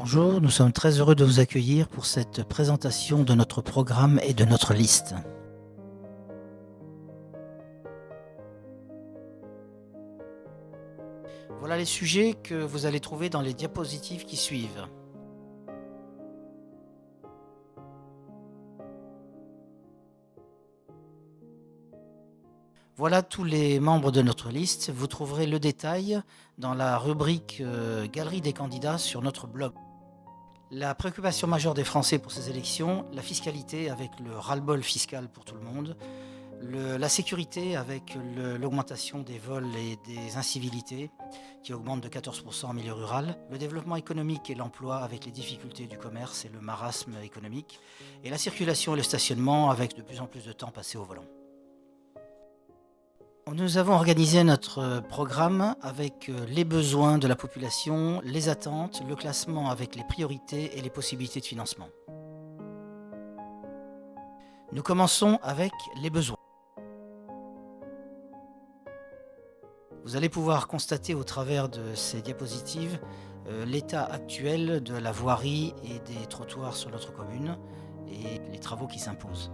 Bonjour, nous sommes très heureux de vous accueillir pour cette présentation de notre programme et de notre liste. Voilà les sujets que vous allez trouver dans les diapositives qui suivent. Voilà tous les membres de notre liste. Vous trouverez le détail dans la rubrique Galerie des candidats sur notre blog. La préoccupation majeure des Français pour ces élections, la fiscalité avec le ras-le-bol fiscal pour tout le monde, la sécurité avec l'augmentation des vols et des incivilités qui augmentent de 14% en milieu rural, le développement économique et l'emploi avec les difficultés du commerce et le marasme économique, et la circulation et le stationnement avec de plus en plus de temps passé au volant. Nous avons organisé notre programme avec les besoins de la population, les attentes, le classement avec les priorités et les possibilités de financement. Nous commençons avec les besoins. Vous allez pouvoir constater au travers de ces diapositives l'état actuel de la voirie et des trottoirs sur notre commune et les travaux qui s'imposent.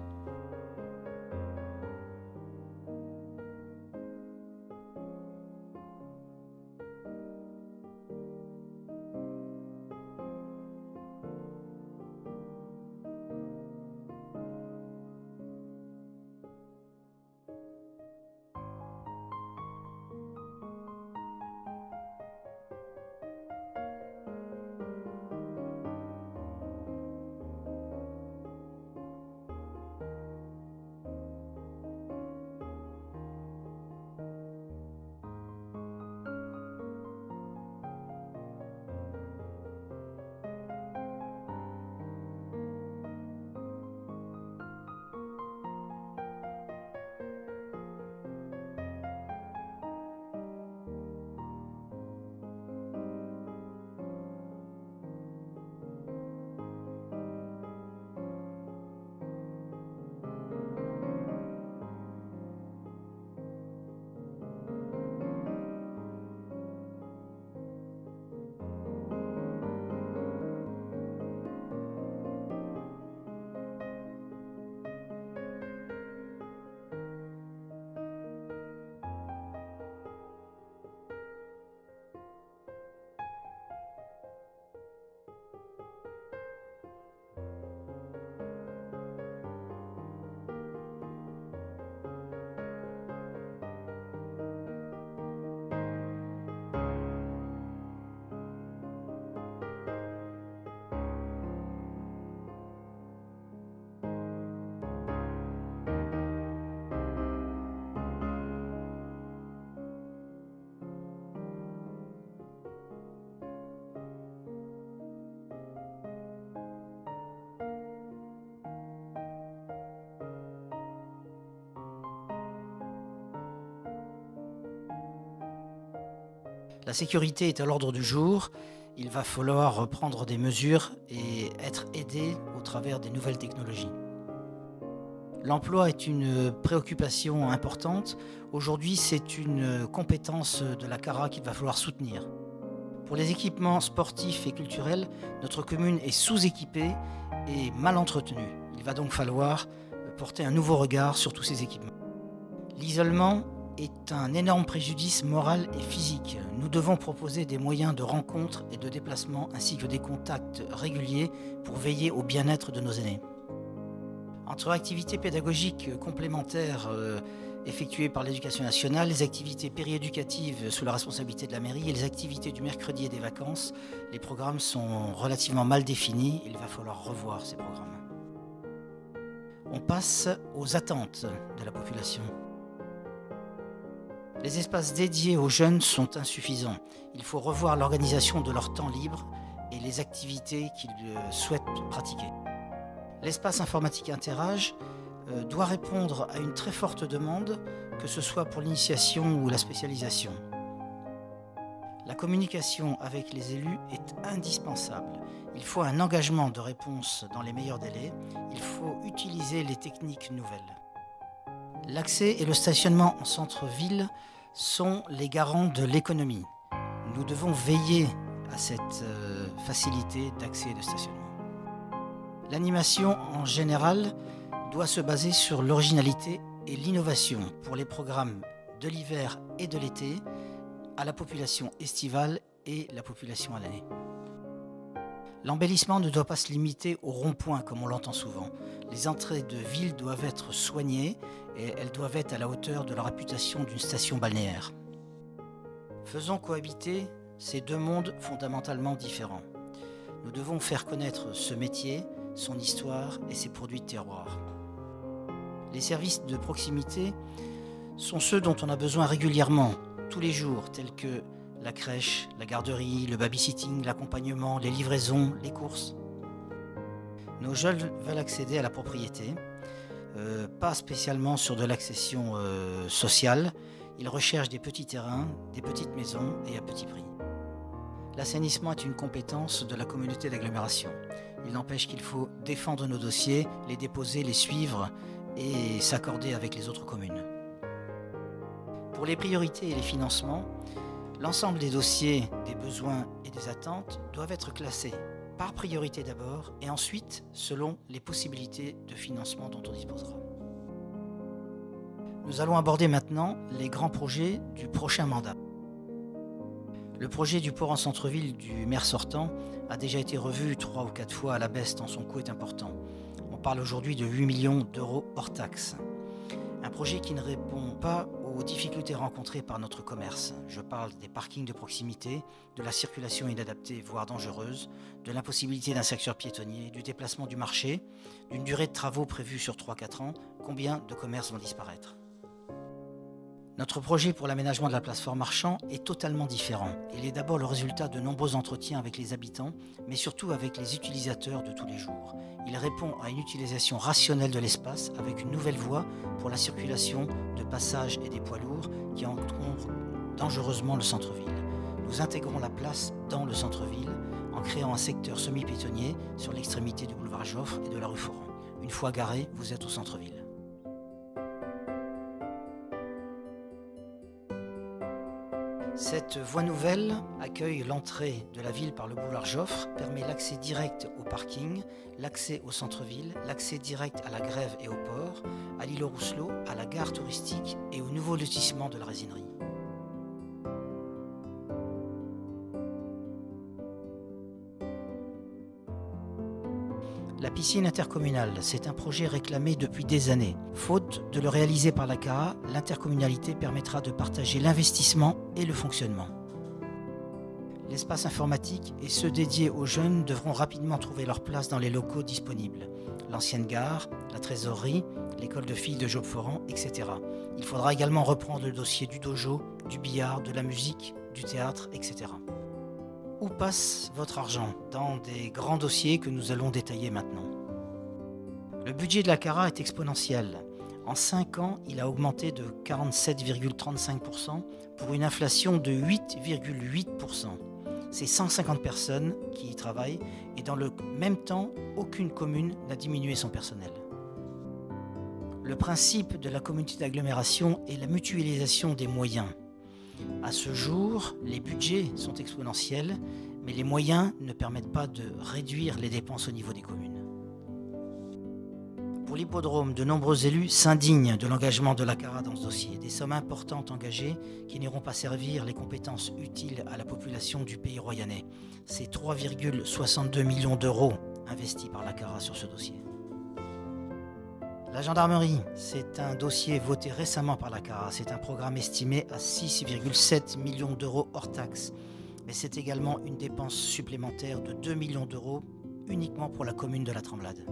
La sécurité est à l'ordre du jour. Il va falloir prendre des mesures et être aidé au travers des nouvelles technologies. L'emploi est une préoccupation importante. Aujourd'hui, c'est une compétence de la CARA qu'il va falloir soutenir. Pour les équipements sportifs et culturels, notre commune est sous-équipée et mal entretenue. Il va donc falloir porter un nouveau regard sur tous ces équipements. L'isolement est un énorme préjudice moral et physique. Nous devons proposer des moyens de rencontre et de déplacement ainsi que des contacts réguliers pour veiller au bien-être de nos aînés. Entre activités pédagogiques complémentaires effectuées par l'Éducation nationale, les activités périéducatives sous la responsabilité de la mairie et les activités du mercredi et des vacances, les programmes sont relativement mal définis. Il va falloir revoir ces programmes. On passe aux attentes de la population. Les espaces dédiés aux jeunes sont insuffisants. Il faut revoir l'organisation de leur temps libre et les activités qu'ils souhaitent pratiquer. L'espace informatique Interage doit répondre à une très forte demande, que ce soit pour l'initiation ou la spécialisation. La communication avec les élus est indispensable. Il faut un engagement de réponse dans les meilleurs délais. Il faut utiliser les techniques nouvelles. L'accès et le stationnement en centre-ville sont les garants de l'économie. Nous devons veiller à cette facilité d'accès et de stationnement. L'animation en général doit se baser sur l'originalité et l'innovation pour les programmes de l'hiver et de l'été, à la population estivale et la population à l'année. L'embellissement ne doit pas se limiter au rond-point comme on l'entend souvent. Les entrées de ville doivent être soignées et elles doivent être à la hauteur de la réputation d'une station balnéaire. Faisons cohabiter ces deux mondes fondamentalement différents. Nous devons faire connaître ce métier, son histoire et ses produits de terroir. Les services de proximité sont ceux dont on a besoin régulièrement, tous les jours, tels que la crèche, la garderie, le babysitting, l'accompagnement, les livraisons, les courses. Nos jeunes veulent accéder à la propriété, pas spécialement sur de l'accession sociale. Ils recherchent des petits terrains, des petites maisons et à petit prix. L'assainissement est une compétence de la communauté d'agglomération. Il n'empêche qu'il faut défendre nos dossiers, les déposer, les suivre et s'accorder avec les autres communes. Pour les priorités et les financements, l'ensemble des dossiers, des besoins et des attentes doivent être classés par priorité d'abord et ensuite selon les possibilités de financement dont on disposera. Nous allons aborder maintenant les grands projets du prochain mandat. Le projet du port en centre-ville du maire sortant a déjà été revu 3 ou 4 fois à la baisse tant son coût est important. On parle aujourd'hui de 8 millions d'euros hors taxes. Un projet qui ne répond pas aux difficultés rencontrées par notre commerce. Je parle des parkings de proximité, de la circulation inadaptée, voire dangereuse, de l'impossibilité d'un secteur piétonnier, du déplacement du marché, d'une durée de travaux prévue sur 3-4 ans. Combien de commerces vont disparaître ? Notre projet pour l'aménagement de la place Fort-Marchand est totalement différent. Il est d'abord le résultat de nombreux entretiens avec les habitants, mais surtout avec les utilisateurs de tous les jours. Il répond à une utilisation rationnelle de l'espace avec une nouvelle voie pour la circulation de passages et des poids lourds qui encombrent dangereusement le centre-ville. Nous intégrons la place dans le centre-ville en créant un secteur semi-piétonnier sur l'extrémité du boulevard Joffre et de la rue Foran. Une fois garé, vous êtes au centre-ville. Cette voie nouvelle accueille l'entrée de la ville par le boulevard Joffre, permet l'accès direct au parking, l'accès au centre-ville, l'accès direct à la Grève et au port, à l'île aux Rousselot, à la gare touristique et au nouveau lotissement de la résinerie. La piscine intercommunale, c'est un projet réclamé depuis des années. Faute de le réaliser par la CAA, l'intercommunalité permettra de partager l'investissement et le fonctionnement. L'espace informatique et ceux dédiés aux jeunes devront rapidement trouver leur place dans les locaux disponibles. L'ancienne gare, la trésorerie, l'école de filles de Job-Foran, etc. Il faudra également reprendre le dossier du dojo, du billard, de la musique, du théâtre, etc. Où passe votre argent dans des grands dossiers que nous allons détailler maintenant? Le budget de la CARA est exponentiel. En 5 ans, il a augmenté de 47,35% pour une inflation de 8,8%. C'est 150 personnes qui y travaillent et dans le même temps, aucune commune n'a diminué son personnel. Le principe de la communauté d'agglomération est la mutualisation des moyens. À ce jour, les budgets sont exponentiels, mais les moyens ne permettent pas de réduire les dépenses au niveau des communes. Pour l'hippodrome, de nombreux élus s'indignent de l'engagement de la CARA dans ce dossier. Des sommes importantes engagées qui n'iront pas servir les compétences utiles à la population du pays royannais. C'est 3,62 millions d'euros investis par la CARA sur ce dossier. La gendarmerie, c'est un dossier voté récemment par la CARA. C'est un programme estimé à 6,7 millions d'euros hors taxes. Mais c'est également une dépense supplémentaire de 2 millions d'euros uniquement pour la commune de la Tremblade.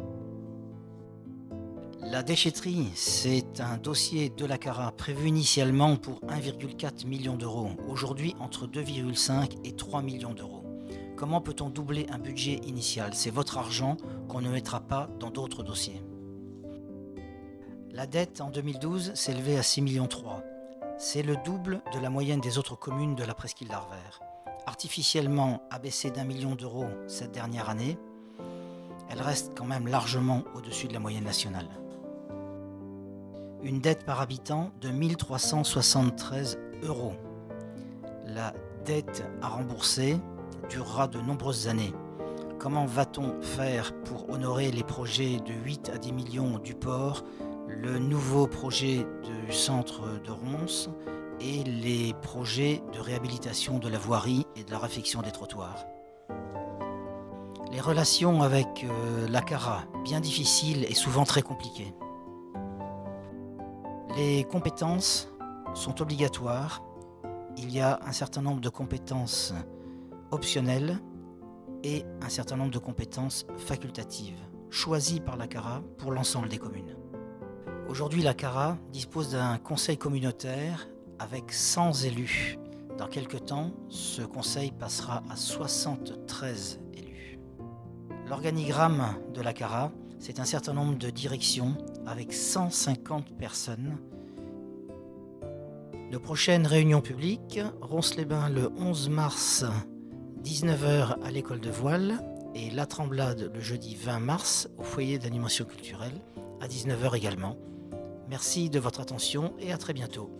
La déchetterie, c'est un dossier de la CARA prévu initialement pour 1,4 million d'euros. Aujourd'hui, entre 2,5 et 3 millions d'euros. Comment peut-on doubler un budget initial? C'est votre argent qu'on ne mettra pas dans d'autres dossiers. La dette en 2012 s'élevait à 6,3 millions. C'est le double de la moyenne des autres communes de la presqu'île d'Arvers. Artificiellement abaissée d'1 million d'euros cette dernière année, elle reste quand même largement au-dessus de la moyenne nationale. Une dette par habitant de 1 373 euros. La dette à rembourser durera de nombreuses années. Comment va-t-on faire pour honorer les projets de 8 à 10 millions du port, le nouveau projet du centre de Ronces et les projets de réhabilitation de la voirie et de la réfection des trottoirs? Les relations avec la CARA, bien difficiles et souvent très compliquées. Les compétences sont obligatoires. Il y a un certain nombre de compétences optionnelles et un certain nombre de compétences facultatives, choisies par la CARA pour l'ensemble des communes. Aujourd'hui, la CARA dispose d'un conseil communautaire avec 100 élus. Dans quelques temps, ce conseil passera à 73 élus. L'organigramme de la CARA, c'est un certain nombre de directions avec 150 personnes. Nos prochaines réunions publiques, Ronces-les-Bains le 11 mars, 19h à l'école de voile, et La Tremblade le jeudi 20 mars au foyer d'animation culturelle à 19h également. Merci de votre attention et à très bientôt.